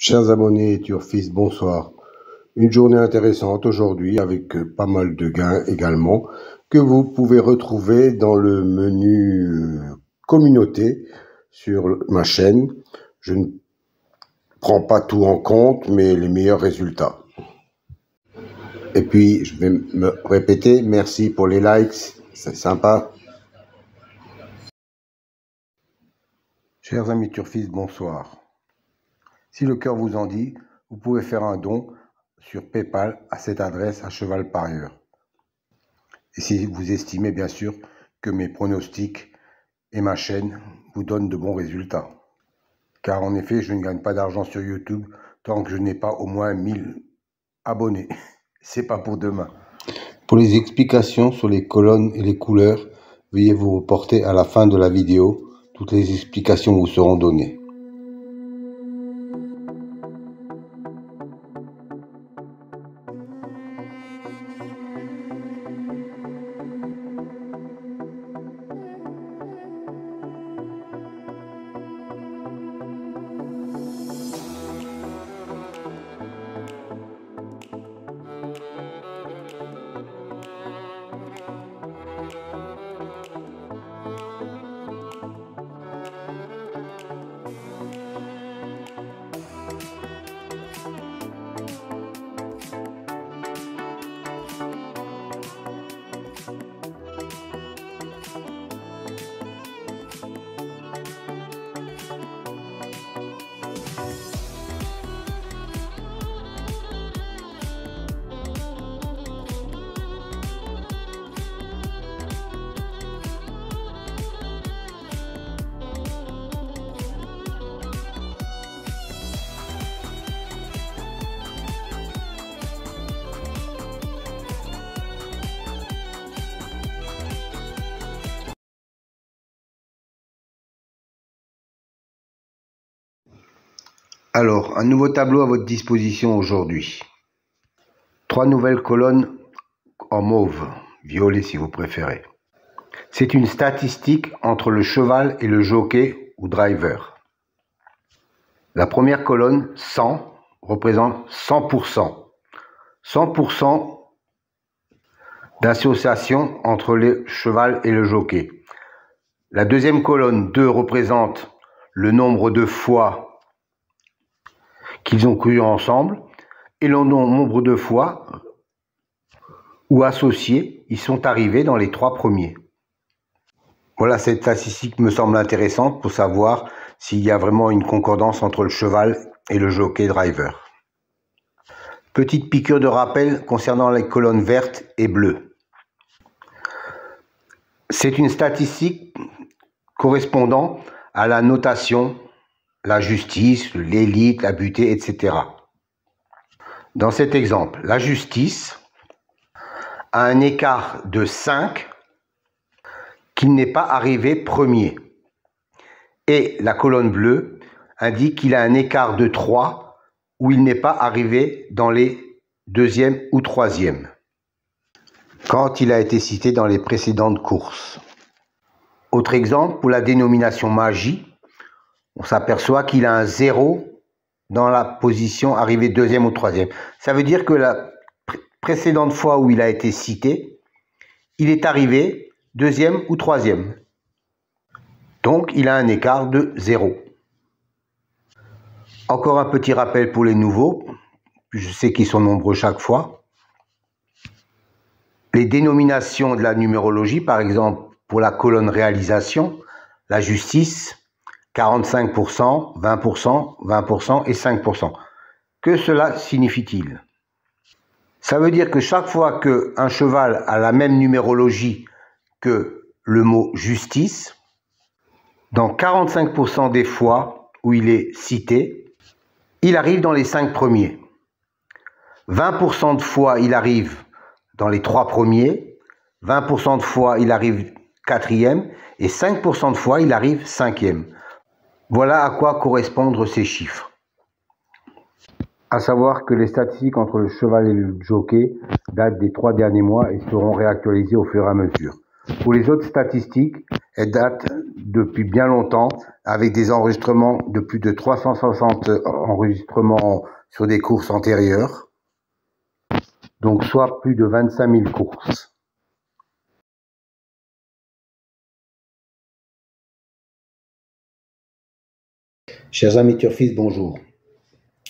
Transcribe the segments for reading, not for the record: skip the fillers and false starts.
Chers abonnés Turfis, bonsoir. Une journée intéressante aujourd'hui avec pas mal de gains également que vous pouvez retrouver dans le menu communauté sur ma chaîne. Je ne prends pas tout en compte, mais les meilleurs résultats. Et puis, je vais me répéter, merci pour les likes, c'est sympa. Chers amis Turfis, bonsoir. Si le cœur vous en dit, vous pouvez faire un don sur PayPal à cette adresse à cheval parieur. Et si vous estimez bien sûr que mes pronostics et ma chaîne vous donnent de bons résultats. Car en effet, je ne gagne pas d'argent sur YouTube tant que je n'ai pas au moins 1000 abonnés. C'est pas pour demain. Pour les explications sur les colonnes et les couleurs, veuillez vous reporter à la fin de la vidéo. Toutes les explications vous seront données. Alors, un nouveau tableau à votre disposition aujourd'hui. 3 nouvelles colonnes en mauve, violet si vous préférez. C'est une statistique entre le cheval et le jockey ou driver. La première colonne, 100, représente 100%. 100% d'association entre le cheval et le jockey. La deuxième colonne, 2, représente le nombre de fois qu'ils ont couru ensemble et le nombre de fois où associés ils sont arrivés dans les 3 premiers. Voilà, cette statistique me semble intéressante pour savoir s'il y a vraiment une concordance entre le cheval et le jockey driver. Petite piqûre de rappel concernant les colonnes vertes et bleues. C'est une statistique correspondant à la notation, la justice, l'élite, la butée, etc. Dans cet exemple, la justice a un écart de 5 qu'il n'est pas arrivé premier. Et la colonne bleue indique qu'il a un écart de 3 où il n'est pas arrivé dans les 2e ou 3e, quand il a été cité dans les précédentes courses. Autre exemple, pour la dénomination magie, on s'aperçoit qu'il a un 0 dans la position arrivée 2e ou 3e. Ça veut dire que la précédente fois où il a été cité, il est arrivé 2e ou 3e. Donc, il a un écart de 0. Encore un petit rappel pour les nouveaux. Je sais qu'ils sont nombreux chaque fois. Les dénominations de la numérologie, par exemple, pour la colonne réalisation, la justice, 45%, 20%, 20% et 5%. Que cela signifie-t-il? Ça veut dire que chaque fois qu'un cheval a la même numérologie que le mot justice, dans 45% des fois où il est cité, il arrive dans les 5 premiers. 20% de fois, il arrive dans les 3 premiers. 20% de fois, il arrive 4e. Et 5% de fois, il arrive 5e. Voilà à quoi correspondent ces chiffres. À savoir que les statistiques entre le cheval et le jockey datent des 3 derniers mois et seront réactualisées au fur et à mesure. Pour les autres statistiques, elles datent depuis bien longtemps, avec des enregistrements de plus de 360 enregistrements sur des courses antérieures, donc soit plus de 25 000 courses. Chers amis turfistes, bonjour.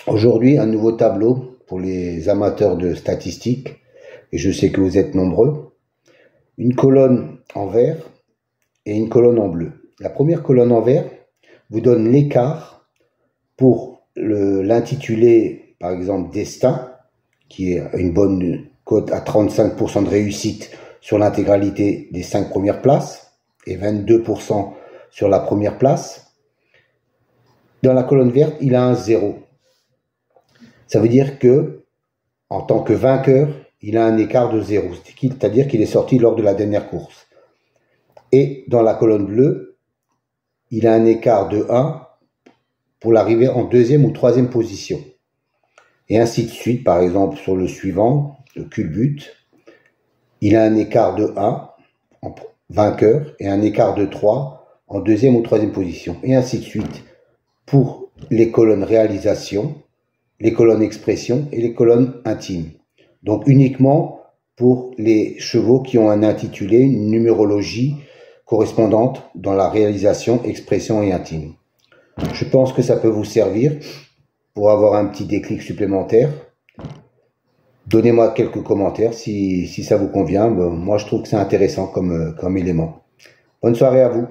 Aujourd'hui, un nouveau tableau pour les amateurs de statistiques, et je sais que vous êtes nombreux. Une colonne en vert et une colonne en bleu. La première colonne en vert vous donne l'écart pour l'intitulé, par exemple, Destin, qui est une bonne cote à 35% de réussite sur l'intégralité des 5 premières places et 22% sur la première place. Dans la colonne verte, il a un 0. Ça veut dire que, en tant que vainqueur, il a un écart de 0, c'est-à-dire qu'il est sorti lors de la dernière course. Et dans la colonne bleue, il a un écart de 1 pour l'arrivée en deuxième ou troisième position. Et ainsi de suite, par exemple, sur le suivant, le culbute, il a un écart de 1 en vainqueur et un écart de 3 en deuxième ou troisième position. Et ainsi de suite pour les colonnes réalisation, les colonnes expression et les colonnes intimes. Donc uniquement pour les chevaux qui ont un intitulé, une numérologie correspondante dans la réalisation, expression et intime. Je pense que ça peut vous servir pour avoir un petit déclic supplémentaire. Donnez-moi quelques commentaires si ça vous convient. Moi, je trouve que c'est intéressant comme élément. Bonne soirée à vous.